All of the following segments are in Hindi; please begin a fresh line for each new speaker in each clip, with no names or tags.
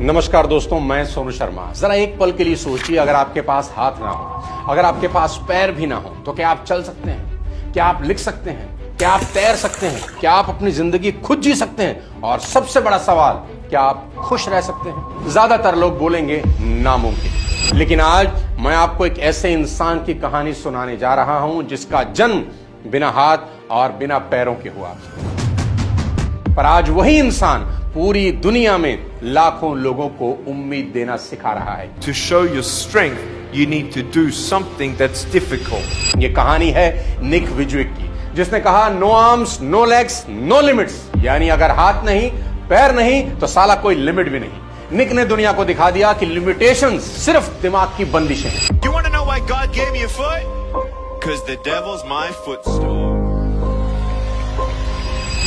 नमस्कार दोस्तों, मैं सोनू शर्मा। जरा एक पल के लिए सोचिए, अगर आपके पास हाथ ना हो, अगर आपके पास पैर भी ना हो, तो क्या आप चल सकते हैं? क्या आप लिख सकते हैं? क्या आप तैर सकते हैं? क्या आप अपनी जिंदगी खुद जी सकते हैं? और सबसे बड़ा सवाल, क्या आप खुश रह सकते हैं? ज्यादातर लोग बोलेंगे नामुमकिन। लेकिन आज मैं आपको एक ऐसे इंसान की कहानी सुनाने जा रहा हूं जिसका जन्म बिना हाथ और बिना पैरों के हुआ, पर आज वही इंसान पूरी दुनिया में लाखों लोगों को उम्मीद देना सिखा रहा है।
To show your strength, you need to do something that's difficult.
ये कहानी है निक विजुइक की, जिसने कहा no arms, no legs, no limits. यानी अगर हाथ नहीं, पैर नहीं, तो साला कोई लिमिट भी नहीं। निक ने दुनिया को दिखा दिया कि लिमिटेशंस सिर्फ दिमाग की बंदिशें हैं।
You want to know why God gave me a foot? 'Cause the devil's my footstool.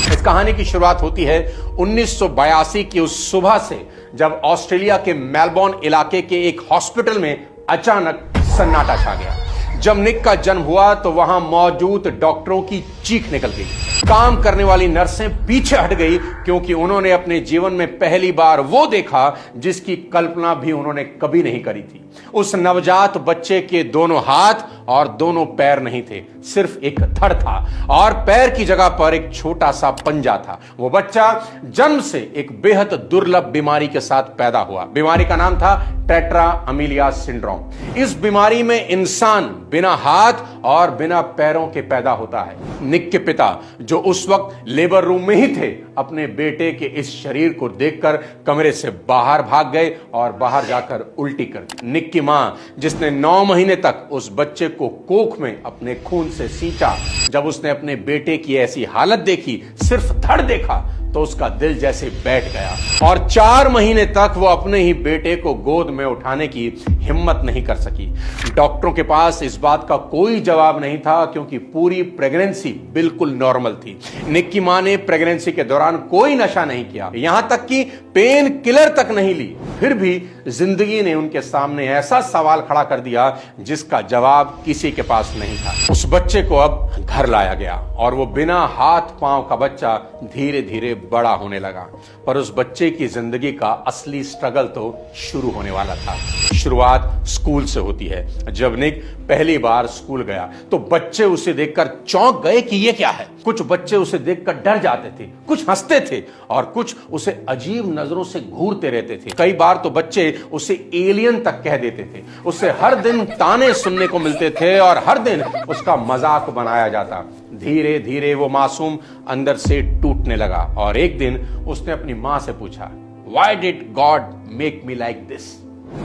इस कहानी की शुरुआत होती है 1982 की उस सुबह से, जब ऑस्ट्रेलिया के मेलबोर्न इलाके के एक हॉस्पिटल में अचानक सन्नाटा छा गया। जब निक का जन्म हुआ तो वहां मौजूद डॉक्टरों की चीख निकल गई। काम करने वाली नर्सें पीछे हट गई, क्योंकि उन्होंने अपने जीवन में पहली बार वो देखा जिसकी कल्पना भी उन्होंने कभी नहीं करी थी। उस नवजात बच्चे के दोनों हाथ और दोनों पैर नहीं थे, सिर्फ एक धड़ था और पैर की जगह पर एक छोटा सा पंजा था। वो बच्चा जन्म से एक बेहद दुर्लभ बीमारी के साथ पैदा हुआ। बीमारी का नाम था टेट्रा अमीलिया सिंड्रोम। इस बीमारी में इंसान बिना हाथ और बिना पैरों के पैदा होता है। निक के पिता, जो उस वक्त लेबर रूम में ही थे, अपने बेटे के इस शरीर को देखकर कमरे से बाहर भाग गए और बाहर जाकर उल्टी कर दी। निक की मां, जिसने 9 महीने तक उस बच्चे को कोख में अपने खून से सींचा, जब उसने अपने बेटे की ऐसी हालत देखी, सिर्फ धड़ देखा, तो उसका दिल जैसे बैठ गया और 4 महीने तक वो अपने ही बेटे को गोद में उठाने की हिम्मत नहीं कर सकी। डॉक्टरों के पास इस बात का कोई जवाब नहीं था, क्योंकि पूरी प्रेगनेंसी बिल्कुल नॉर्मल थी। निक की मां ने प्रेगनेंसी के दौरान कोई नशा नहीं किया, यहां तक कि पेन किलर तक नहीं ली। फिर भी जिंदगी ने उनके सामने ऐसा सवाल खड़ा कर दिया जिसका जवाब किसी के पास नहीं था। उस बच्चे को अब घर लाया गया और वो बिना हाथ पांव का बच्चा धीरे धीरे बड़ा होने लगा। पर उस बच्चे की जिंदगी का असली स्ट्रगल तो शुरू होने वाला था। शुरुआत स्कूल से होती है। जब निक पहली बार स्कूल गया तो बच्चे उसे देखकर चौंक गए कि ये क्या है। कुछ बच्चे उसे देखकर डर जाते थे, कुछ हंसते थे और कुछ उसे अजीब नजरों से घूरते रहते थे। कई बार तो बच्चे उसे एलियन तक कह देते थे। उससे हर दिन ताने सुनने को मिलते थे और हर दिन उसका मजाक बनाया जाता। धीरे धीरे वो मासूम अंदर से टूटने लगा और एक दिन उसने अपनी मां से पूछा, Why did God make me like this?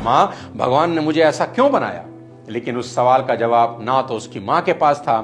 मां, भगवान ने मुझे ऐसा क्यों बनाया? लेकिन उस सवाल का जवाब ना तो उसकी मां के पास था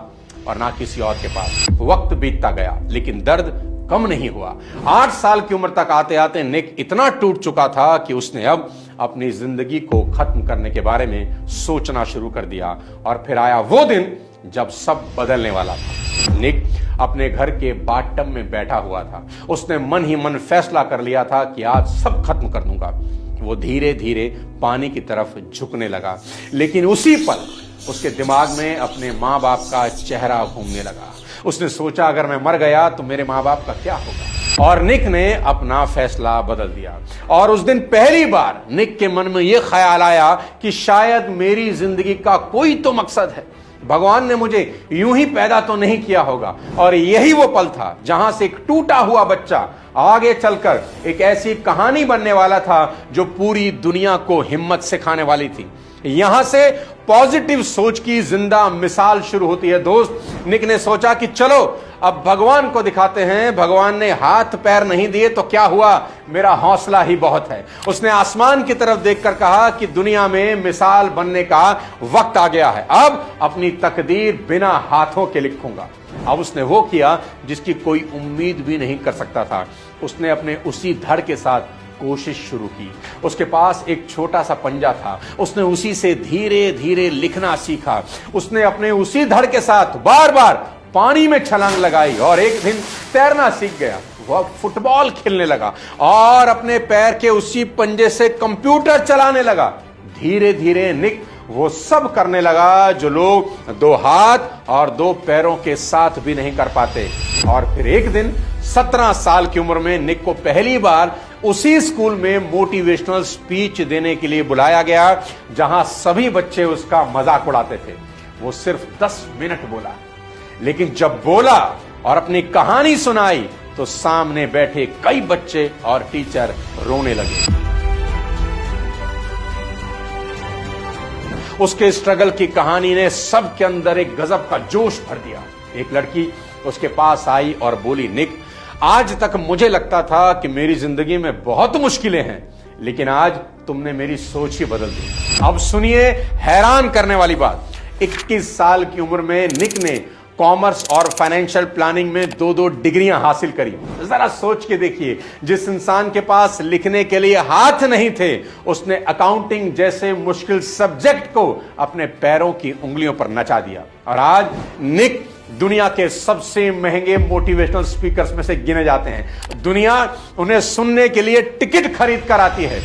और ना किसी और के पास। वक्त बीतता गया, लेकिन दर्द कम नहीं हुआ। 8 साल की उम्र तक आते आते निक इतना टूट चुका था कि उसने अब अपनी जिंदगी को खत्म करने के बारे में सोचना शुरू कर दिया। और फिर आया वो दिन जब सब बदलने वाला था। निक अपने घर के बाथटब में बैठा हुआ था। उसने मन ही मन फैसला कर लिया था कि आज सब खत्म कर दूंगा। वो धीरे धीरे पानी की तरफ झुकने लगा, लेकिन उसी पल उसके दिमाग में अपने माँ बाप का चेहरा घूमने लगा। उसने सोचा, अगर मैं मर गया तो मेरे माँ बाप का क्या होगा? और निक ने अपना फैसला बदल दिया और उस दिन पहली बार निक के मन में यह ख्याल आया कि शायद मेरी जिंदगी का कोई तो मकसद है। भगवान ने मुझे यूं ही पैदा तो नहीं किया होगा। और यही वो पल था जहां से एक टूटा हुआ बच्चा आगे चलकर एक ऐसी कहानी बनने वाला था जो पूरी दुनिया को हिम्मत सिखाने वाली थी। यहां से पॉजिटिव सोच की जिंदा मिसाल शुरू होती है। दोस्त, निक ने सोचा कि चलो अब भगवान को दिखाते हैं। भगवान ने हाथ पैर नहीं दिए तो क्या हुआ, मेरा हौसला ही बहुत है। उसने आसमान की तरफ देखकर कहा कि दुनिया में मिसाल बनने का वक्त आ गया है। अब अपनी तकदीर बिना हाथों के लिखूंगा। अब उसने वो किया जिसकी कोई उम्मीद भी नहीं कर सकता था। उसने अपने उसी धड़ के साथ कोशिश शुरू की। उसके पास एक छोटा सा पंजा था। उसने उसी से धीरे धीरे लिखना सीखा। उसने अपने उसी धड़ के साथ बार बार पानी में छलांग लगाई और एक दिन तैरना सीख गया। वह फुटबॉल खेलने लगा और अपने पैर के उसी पंजे से कंप्यूटर चलाने लगा। धीरे धीरे निक वो सब करने लगा जो लोग 2 हाथ और 2 पैरों के साथ भी नहीं कर पाते। और फिर एक दिन 17 साल की उम्र में निक को पहली बार उसी स्कूल में मोटिवेशनल स्पीच देने के लिए बुलाया गया जहां सभी बच्चे उसका मजाक उड़ाते थे। वो सिर्फ 10 मिनट बोला, लेकिन जब बोला और अपनी कहानी सुनाई तो सामने बैठे कई बच्चे और टीचर रोने लगे। उसके स्ट्रगल की कहानी ने सबके अंदर एक गजब का जोश भर दिया। एक लड़की उसके पास आई और बोली, निक, आज तक मुझे लगता था कि मेरी जिंदगी में बहुत मुश्किलें हैं, लेकिन आज तुमने मेरी सोच ही बदल दी। अब सुनिए हैरान करने वाली बात। 21 साल की उम्र में निक ने कॉमर्स और फाइनेंशियल प्लानिंग में 2-2 डिग्रियां हासिल करी। जरा सोच के देखिए, जिस इंसान के पास लिखने के लिए हाथ नहीं थे, उसने अकाउंटिंग जैसे मुश्किल सब्जेक्ट को अपने पैरों की उंगलियों पर नचा दिया। और आज निक दुनिया के सबसे महंगे मोटिवेशनल स्पीकर्स में से गिने जाते हैं। दुनिया उन्हें सुनने के लिए टिकट खरीद कर आती है।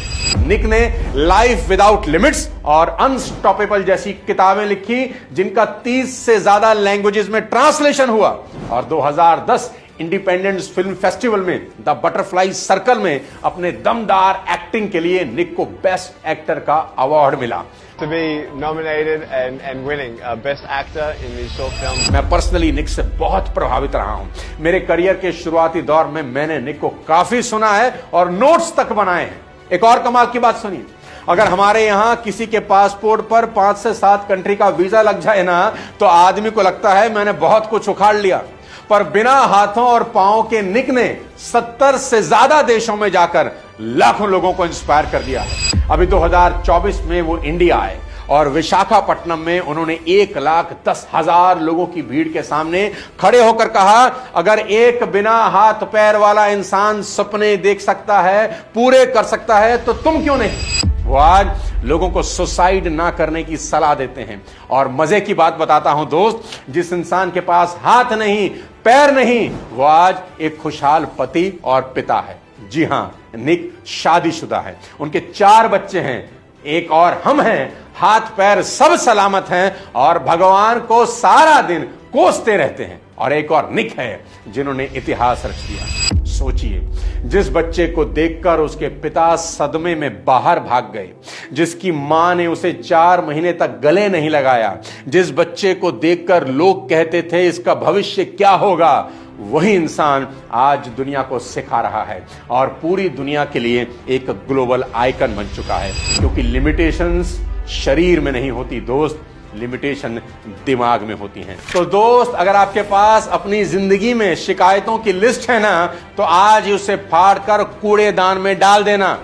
निक ने लाइफ विदाउट लिमिट्स और अनस्टॉपेबल जैसी किताबें लिखी, जिनका 30 से ज्यादा लैंग्वेजेस में ट्रांसलेशन हुआ। और 2010 इंडिपेंडेंस फिल्म फेस्टिवल में द बटरफ्लाई सर्कल में अपने दमदार एक्टिंग के लिए निक को बेस्ट एक्टर का अवार्ड मिला।
To be nominated and winning Best Actor in these short films.
मैं पर्सनली निक से बहुत प्रभावित रहा हूं। मेरे करियर के शुरुआती दौर में मैंने निक को काफी सुना है और नोट्स तक बनाए हैं। एक और कमाल की बात सुनिए, अगर हमारे यहां किसी के पासपोर्ट पर 5 से 7 कंट्री का वीजा लग जाए ना, तो आदमी को लगता है मैंने बहुत कुछ उखाड़ लिया। पर बिना हाथों और पांवों के निक ने 70 से ज्यादा देशों में जाकर लाखों लोगों को इंस्पायर कर दिया। अभी 2024 में वो इंडिया आए और विशाखापट्टनम में उन्होंने 1,10,000 लोगों की भीड़ के सामने खड़े होकर कहा, अगर एक बिना हाथ पैर वाला इंसान सपने देख सकता है, पूरे कर सकता है, तो तुम क्यों नहीं। वो आज लोगों को सुसाइड ना करने की सलाह देते हैं। और मजे की बात बताता हूं दोस्त, जिस इंसान के पास हाथ नहीं, पैर नहीं, वो आज एक खुशहाल पति और पिता है। जी हां, निक शादीशुदा है, उनके 4 बच्चे हैं, एक और हम हैं। हाथ पैर सब सलामत हैं और भगवान को सारा दिन कोसते रहते हैं। और एक और निक है जिन्होंने इतिहास रच दिया। सोचिए, जिस बच्चे को देखकर उसके पिता सदमे में बाहर भाग गए, जिसकी मां ने उसे 4 महीने तक गले नहीं लगाया, जिस बच्चे को देखकर लोग कहते थे इसका भविष्य क्या होगा, वही इंसान आज दुनिया को सिखा रहा है और पूरी दुनिया के लिए एक ग्लोबल आइकन बन चुका है। क्योंकि लिमिटेशंस शरीर में नहीं होती दोस्त, लिमिटेशन दिमाग में होती हैं। तो दोस्त, अगर आपके पास अपनी जिंदगी में शिकायतों की लिस्ट है ना, तो आज ही उसे फाड़कर कूड़ेदान में डाल देना।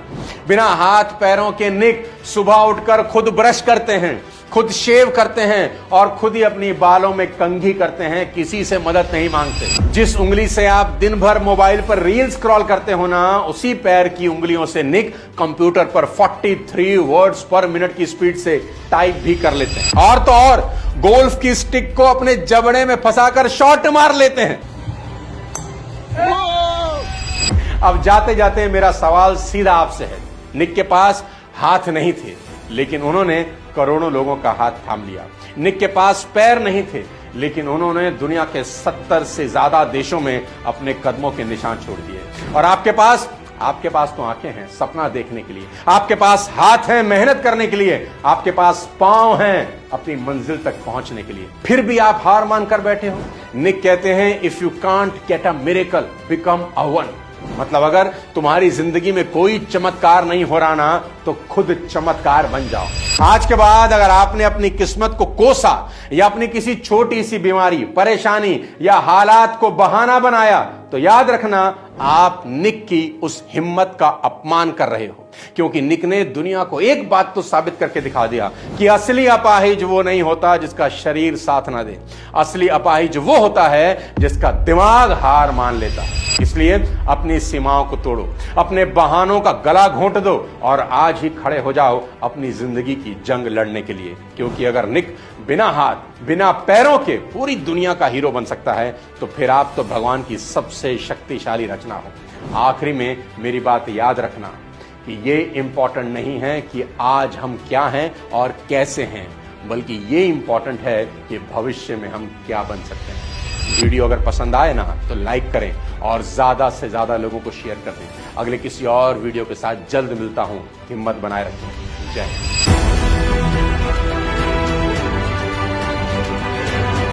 बिना हाथ पैरों के निक सुबह उठकर खुद ब्रश करते हैं, खुद शेव करते हैं और खुद ही अपनी बालों में कंघी करते हैं, किसी से मदद नहीं मांगते। जिस उंगली से आप दिन भर मोबाइल पर रील स्क्रॉल करते हो ना, उसी पैर की उंगलियों से निक कंप्यूटर पर 43 वर्ड्स पर मिनट की स्पीड से टाइप भी कर लेते हैं। और तो और गोल्फ की स्टिक को अपने जबड़े में फंसाकर शॉट मार लेते हैं। अब जाते जाते मेरा सवाल सीधा आपसे है। निक के पास हाथ नहीं थे, लेकिन उन्होंने करोड़ों लोगों का हाथ थाम लिया। निक के पास पैर नहीं थे, लेकिन उन्होंने दुनिया के 70 से ज्यादा देशों में अपने कदमों के निशान छोड़ दिए। और आपके पास तो आंखें हैं सपना देखने के लिए, आपके पास हाथ हैं मेहनत करने के लिए, आपके पास पांव हैं अपनी मंजिल तक पहुंचने के लिए। फिर भी आप हार मानकर बैठे हो। निक कहते हैं, if you can't get a miracle, become a one. मतलब अगर तुम्हारी जिंदगी में कोई चमत्कार नहीं हो रहा ना, तो खुद चमत्कार बन जाओ। आज के बाद अगर आपने अपनी किस्मत को कोसा या अपनी किसी छोटी सी बीमारी, परेशानी या हालात को बहाना बनाया, तो याद रखना आप निक की उस हिम्मत का अपमान कर रहे हो। क्योंकि निक ने दुनिया को एक बात तो साबित करके दिखा दिया कि असली अपाहिज वो नहीं होता जिसका शरीर साथ ना दे, असली अपाहिज वो होता है जिसका दिमाग हार मान लेता है। इसलिए अपनी सीमाओं को तोड़ो, अपने बहानों का गला घोंट दो और आज ही खड़े हो जाओ अपनी जिंदगी की जंग लड़ने के लिए। क्योंकि अगर निक बिना हाथ बिना पैरों के पूरी दुनिया का हीरो बन सकता है, तो फिर आप तो भगवान की सबसे शक्तिशाली रचना हो। आखिरी में मेरी बात याद रखना कि ये इंपॉर्टेंट नहीं है कि आज हम क्या हैं और कैसे हैं, बल्कि ये इंपॉर्टेंट है कि भविष्य में हम क्या बन सकते हैं। वीडियो अगर पसंद आए ना तो लाइक करें और ज्यादा से ज्यादा लोगों को शेयर कर दें। अगले किसी और वीडियो के साथ जल्द मिलता हूं। हिम्मत बनाए रखें। जय हिंद।